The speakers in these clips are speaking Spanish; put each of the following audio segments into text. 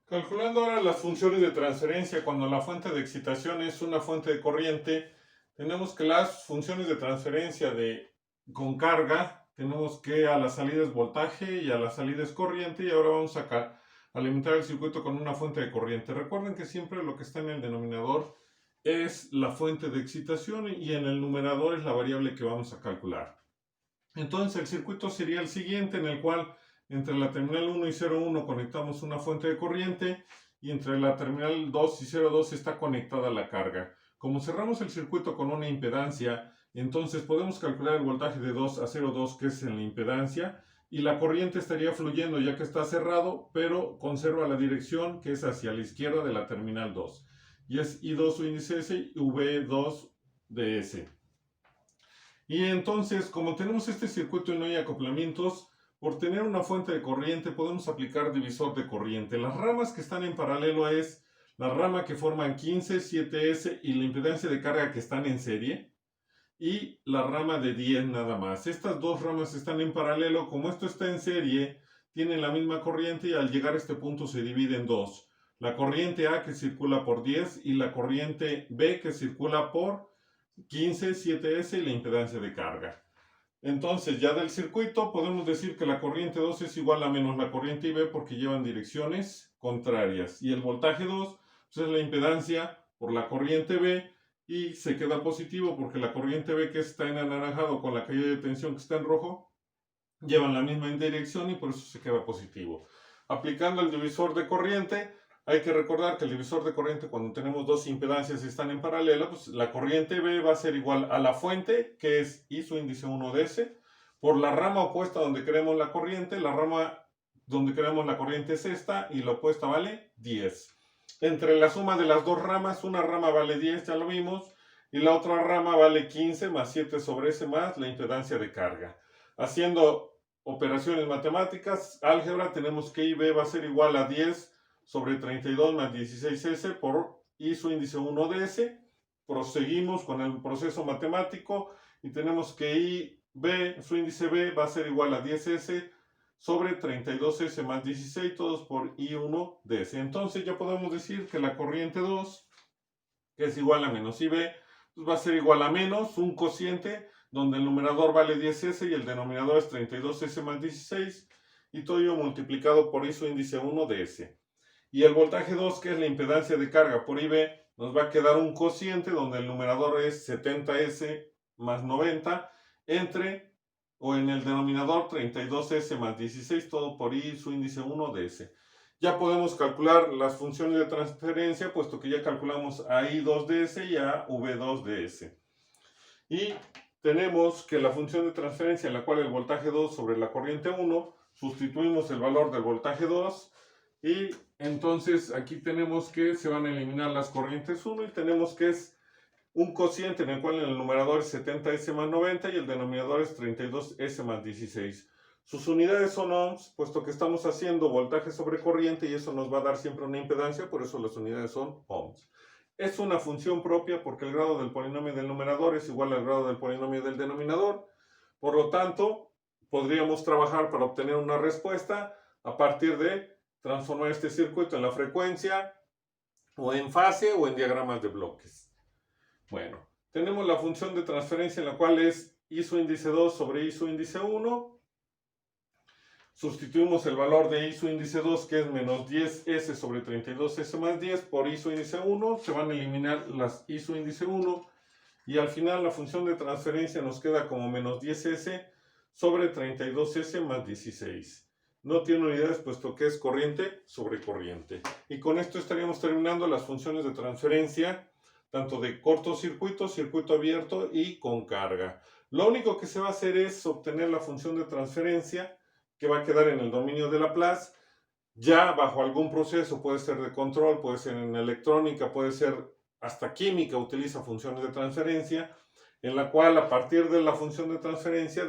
Calculando ahora las funciones de transferencia cuando la fuente de excitación es una fuente de corriente, tenemos que las funciones de transferencia con carga, tenemos que a la salida es voltaje y a la salida es corriente, y ahora vamos a alimentar el circuito con una fuente de corriente. Recuerden que siempre lo que está en el denominador es la fuente de excitación y en el numerador es la variable que vamos a calcular. Entonces el circuito sería el siguiente, en el cual entre la terminal 1 y 0,1 conectamos una fuente de corriente y entre la terminal 2 y 0,2 está conectada la carga. Como cerramos el circuito con una impedancia, entonces podemos calcular el voltaje de 2 a 0,2, que es en la impedancia, y la corriente estaría fluyendo ya que está cerrado, pero conserva la dirección que es hacia la izquierda de la terminal 2. Y es I2 su índice S y V2 de S. Y entonces, como tenemos este circuito y no hay acoplamientos, por tener una fuente de corriente podemos aplicar divisor de corriente. Las ramas que están en paralelo es la rama que forman 15, 7S y la impedancia de carga que están en serie, y la rama de 10 nada más. Estas dos ramas están en paralelo. Como esto está en serie, tienen la misma corriente y al llegar a este punto se divide en dos. La corriente A que circula por 10 y la corriente B que circula por 15, 7S y la impedancia de carga. Entonces, ya del circuito podemos decir que la corriente 2 es igual a menos la corriente IB porque llevan direcciones contrarias. Y el voltaje 2 pues es la impedancia por la corriente B y se queda positivo porque la corriente B, que está en anaranjado, con la caída de tensión que está en rojo, llevan la misma dirección y por eso se queda positivo. Aplicando el divisor de corriente, hay que recordar que el divisor de corriente, cuando tenemos dos impedancias y están en paralelo, pues la corriente B va a ser igual a la fuente, que es I su índice 1 de S, por la rama opuesta donde queremos la corriente. La rama donde queremos la corriente es esta y la opuesta vale 10. Entre la suma de las dos ramas, una rama vale 10, ya lo vimos, y la otra rama vale 15 más 7 sobre S más la impedancia de carga. Haciendo operaciones matemáticas, álgebra, tenemos que IB va a ser igual a 10 sobre 32 más 16S por I su índice 1 de S. Proseguimos con el proceso matemático y tenemos que IB, su índice B, va a ser igual a 10S sobre 32S más 16, todos por I1 de S. Entonces ya podemos decir que la corriente 2, que es igual a menos IB, pues va a ser igual a menos un cociente donde el numerador vale 10S y el denominador es 32S más 16, y todo ello multiplicado por I su índice 1 de S. Y el voltaje 2, que es la impedancia de carga por IB, nos va a quedar un cociente donde el numerador es 70S más 90 entre, o en el denominador 32S más 16, todo por I su índice 1 de S. Ya podemos calcular las funciones de transferencia, puesto que ya calculamos a I2 de S y a V2 de S. Y tenemos que la función de transferencia, en la cual el voltaje 2 sobre la corriente 1, sustituimos el valor del voltaje 2, y entonces aquí tenemos que se van a eliminar las corrientes 1 y tenemos que es un cociente en el cual el numerador es 70S más 90 y el denominador es 32S más 16. Sus unidades son ohms, puesto que estamos haciendo voltaje sobre corriente y eso nos va a dar siempre una impedancia, por eso las unidades son ohms. Es una función propia porque el grado del polinomio del numerador es igual al grado del polinomio del denominador. Por lo tanto, podríamos trabajar para obtener una respuesta a partir de transformar este circuito en la frecuencia, o en fase, o en diagramas de bloques. Bueno, tenemos la función de transferencia, en la cual es I su índice 2 sobre I su índice 1. Sustituimos el valor de I su índice 2, que es menos 10S sobre 32S más 10, por I su índice 1. Se van a eliminar las I su índice 1. Y al final la función de transferencia nos queda como menos 10S sobre 32S más 16. No tiene unidades, puesto que es corriente sobre corriente. Y con esto estaríamos terminando las funciones de transferencia, tanto de cortocircuito, circuito abierto y con carga. Lo único que se va a hacer es obtener la función de transferencia, que va a quedar en el dominio de Laplace, ya bajo algún proceso. Puede ser de control, puede ser en electrónica, puede ser hasta química, utiliza funciones de transferencia, en la cual a partir de la función de transferencia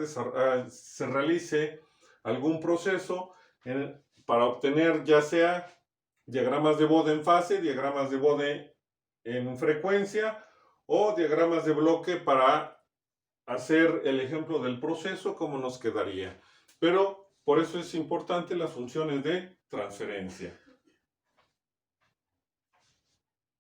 se realice algún proceso para obtener ya sea diagramas de Bode en fase, diagramas de Bode en frecuencia o diagramas de bloque para hacer el ejemplo del proceso, como nos quedaría. Pero por eso es importante las funciones de transferencia.